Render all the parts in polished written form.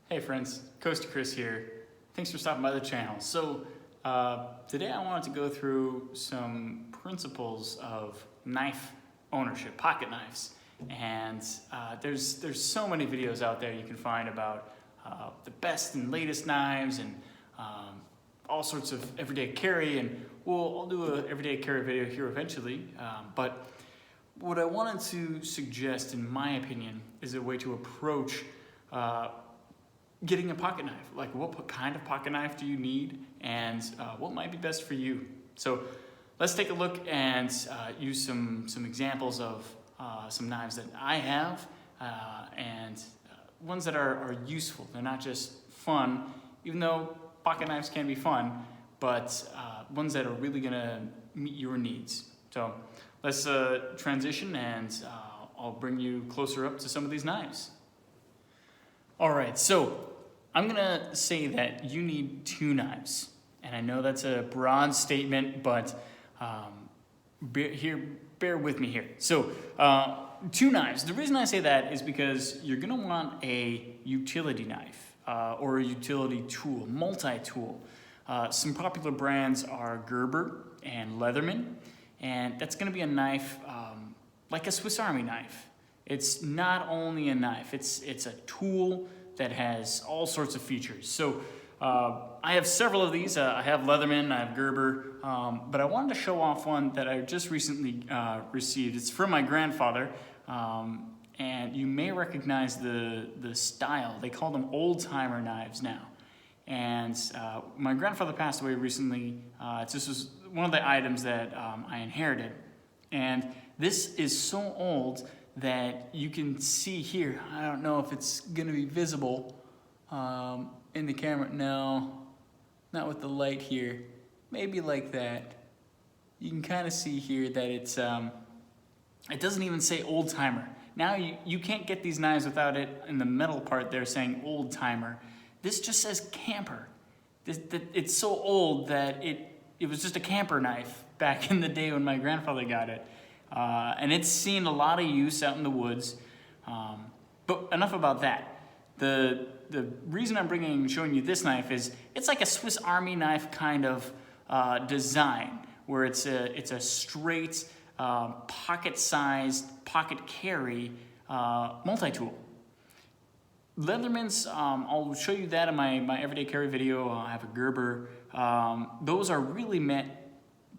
Hey friends, Coast Chris here. Thanks for stopping by the channel. Today I wanted to go through some principles of knife ownership, pocket knives. And there's so many videos out there you can find about the best and latest knives and all sorts of everyday carry. And I'll do an everyday carry video here eventually. But what I wanted to suggest, in my opinion, is a way to approach getting a pocket knife. Like, what kind of pocket knife do you need, and what might be best for you? So let's take a look and use some examples of some knives that I have and ones that are useful. They're not just fun, even though pocket knives can be fun, but ones that are really gonna meet your needs. So let's transition, and I'll bring you closer up to some of these knives. All right, so I'm gonna say that you need two knives. And I know that's a broad statement, but bear with me here. So two knives. The reason I say that is because you're gonna want a utility knife or a utility tool, multi-tool. Some popular brands are Gerber and Leatherman, and that's gonna be a knife like a Swiss Army knife. It's not only a knife, it's a tool that has all sorts of features. So I have several of these. I have Leatherman, I have Gerber, but I wanted to show off one that I just recently received. It's from my grandfather, and you may recognize the style. They call them old-timer knives now. And my grandfather passed away recently. This was one of the items that I inherited. And this is so old that you can see here. I don't know if it's gonna be visible in the camera. No, not with the light here. Maybe like that. You can kind of see here that it's, it doesn't even say old timer. Now you can't get these knives without it in the metal part there saying old timer. This just says camper. It's so old that it was just a camper knife back in the day when my grandfather got it. And it's seen a lot of use out in the woods. But enough about that. The reason I'm showing you this knife is it's like a Swiss Army knife kind of design, where it's a straight pocket-sized, pocket carry multi-tool. Leatherman's, I'll show you that in my everyday carry video. I have a Gerber. Those are really meant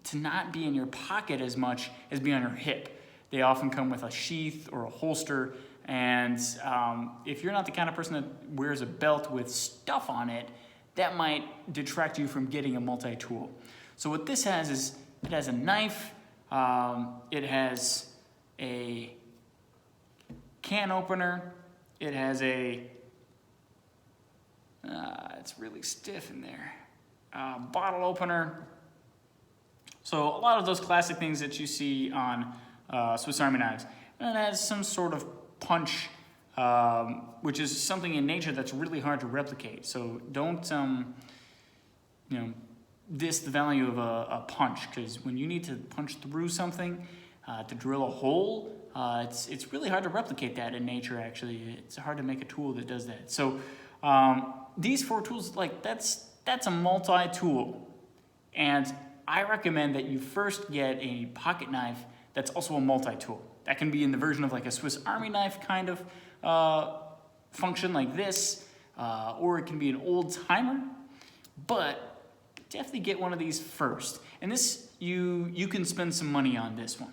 to not be in your pocket as much as be on your hip. They often come with a sheath or a holster, and if you're not the kind of person that wears a belt with stuff on it, that might detract you from getting a multi-tool. So what this has is, it has a knife, it has a can opener, it has a, it's really stiff in there, bottle opener. So a lot of those classic things that you see on Swiss Army knives. And it has some sort of punch, which is something in nature that's really hard to replicate. So don't, diss the value of a punch, because when you need to punch through something to drill a hole, it's really hard to replicate that in nature. Actually, it's hard to make a tool that does that. So these four tools, like that's a multi-tool, and I recommend that you first get a pocket knife that's also a multi-tool. That can be in the version of like a Swiss Army knife kind of function like this, or it can be an old timer, but definitely get one of these first. And this, you can spend some money on this one.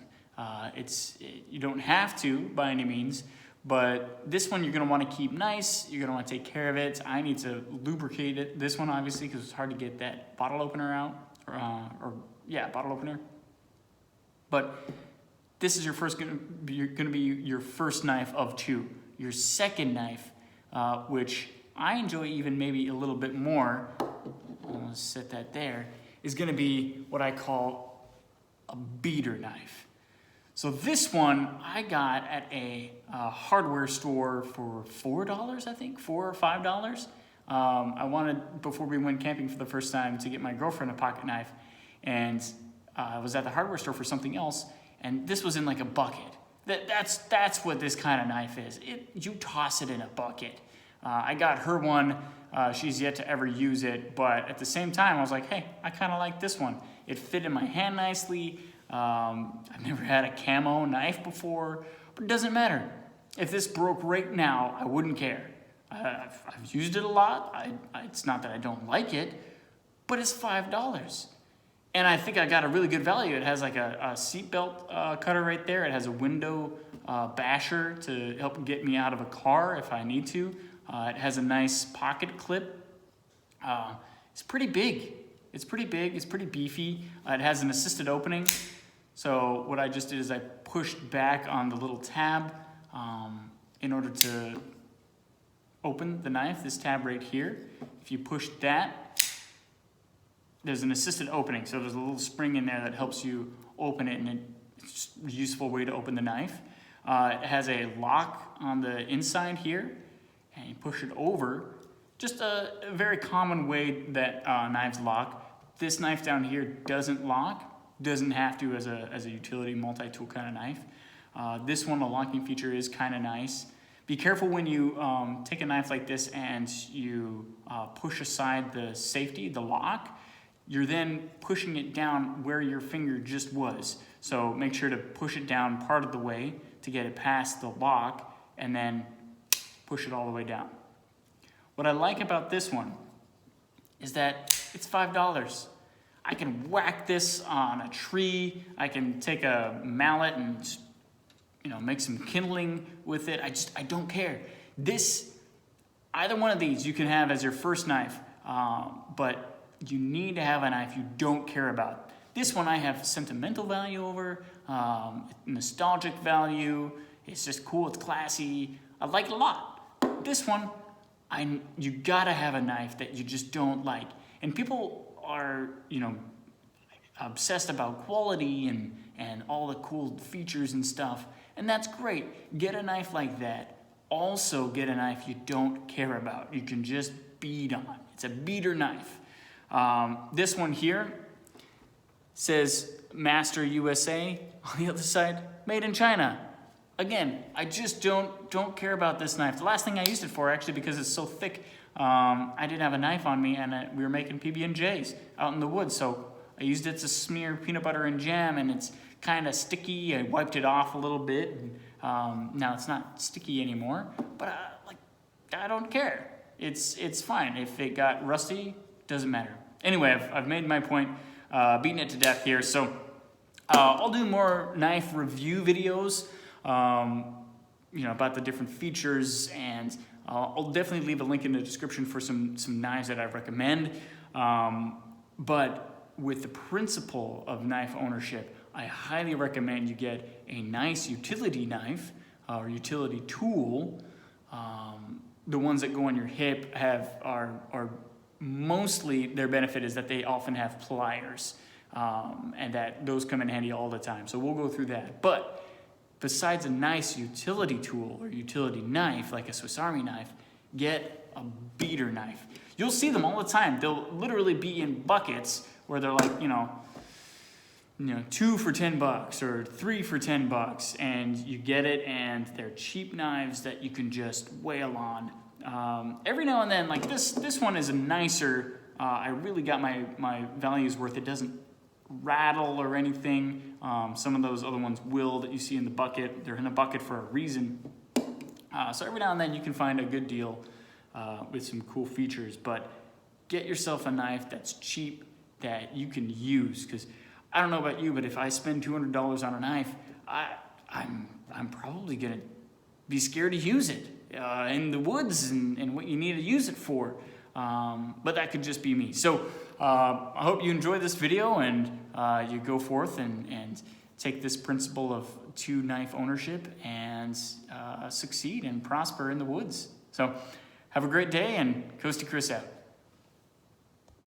You don't have to by any means, but this one you're gonna wanna keep nice, you're gonna wanna take care of it. I need to lubricate it, this one obviously, because it's hard to get that bottle opener out. Bottle opener. But this is gonna be your first knife of two. Your second knife, which I enjoy even maybe a little bit more, I'll set that there, is gonna be what I call a beater knife. So this one I got at a hardware store for $4, I think, $4 or $5. I wanted, before we went camping for the first time, to get my girlfriend a pocket knife, and I was at the hardware store for something else, and this was in like a bucket. That's what this kind of knife is. You toss it in a bucket. I got her one. She's yet to ever use it, but at the same time, I was like, hey, I kind of like this one. It fit in my hand nicely. I've never had a camo knife before, but it doesn't matter. If this broke right now, I wouldn't care. I've used it a lot. It's not that I don't like it, but it's $5. And I think I got a really good value. It has like a seatbelt cutter right there. It has a window basher to help get me out of a car if I need to. It has a nice pocket clip. It's pretty big. It's pretty big. It's pretty beefy. It has an assisted opening. So what I just did is I pushed back on the little tab in order to open the knife, this tab right here. If you push that, there's an assisted opening. So there's a little spring in there that helps you open it, and it's just a useful way to open the knife. It has a lock on the inside here, and you push it over. Just a very common way that knives lock. This knife down here doesn't lock, doesn't have to as a utility multi-tool kind of knife. This one, the locking feature is kind of nice. Be careful when you take a knife like this and you push aside the safety, the lock. You're then pushing it down where your finger just was. So make sure to push it down part of the way to get it past the lock, and then push it all the way down. What I like about this one is that it's $5. I can whack this on a tree. I can take a mallet and make some kindling with it. I don't care. Either one of these you can have as your first knife, but you need to have a knife you don't care about. This one I have sentimental value over, nostalgic value. It's just cool, it's classy. I like it a lot. This one, you gotta have a knife that you just don't like. And people are, obsessed about quality and all the cool features and stuff. And that's great. Get a knife like that. Also get a knife you don't care about. You can just bead on. It's a beater knife. This one here says Master USA. On the other side, made in China. Again, I just don't care about this knife. The last thing I used it for, actually, because it's so thick, I didn't have a knife on me, and we were making PB&Js out in the woods, so I used it to smear peanut butter and jam, and it's kind of sticky. I wiped it off a little bit, and now it's not sticky anymore, but I don't care. It's fine. If it got rusty, doesn't matter. Anyway, I've made my point, beating it to death here. So I'll do more knife review videos, about the different features, and I'll definitely leave a link in the description for some knives that I recommend. But with the principle of knife ownership, I highly recommend you get a nice utility knife or utility tool. The ones that go on your hip are mostly, their benefit is that they often have pliers, and that those come in handy all the time. So we'll go through that. But besides a nice utility tool or utility knife, like a Swiss Army knife, get a beater knife. You'll see them all the time. They'll literally be in buckets where they're like, 2 for $10 or 3 for $10, and you get it, and they're cheap knives that you can just wail on. Every now and then, like this one is a nicer. I really got my values worth. It doesn't rattle or anything. Some of those other ones will, that you see in the bucket. They're in a bucket for a reason. So every now and then you can find a good deal with some cool features. But get yourself a knife that's cheap, that you can use, because I don't know about you, but if I spend $200 on a knife, I'm probably gonna be scared to use it in the woods and what you need to use it for. But that could just be me. So I hope you enjoy this video, and you go forth and take this principle of 2 knife ownership and succeed and prosper in the woods. So have a great day, and Coasty Chris out.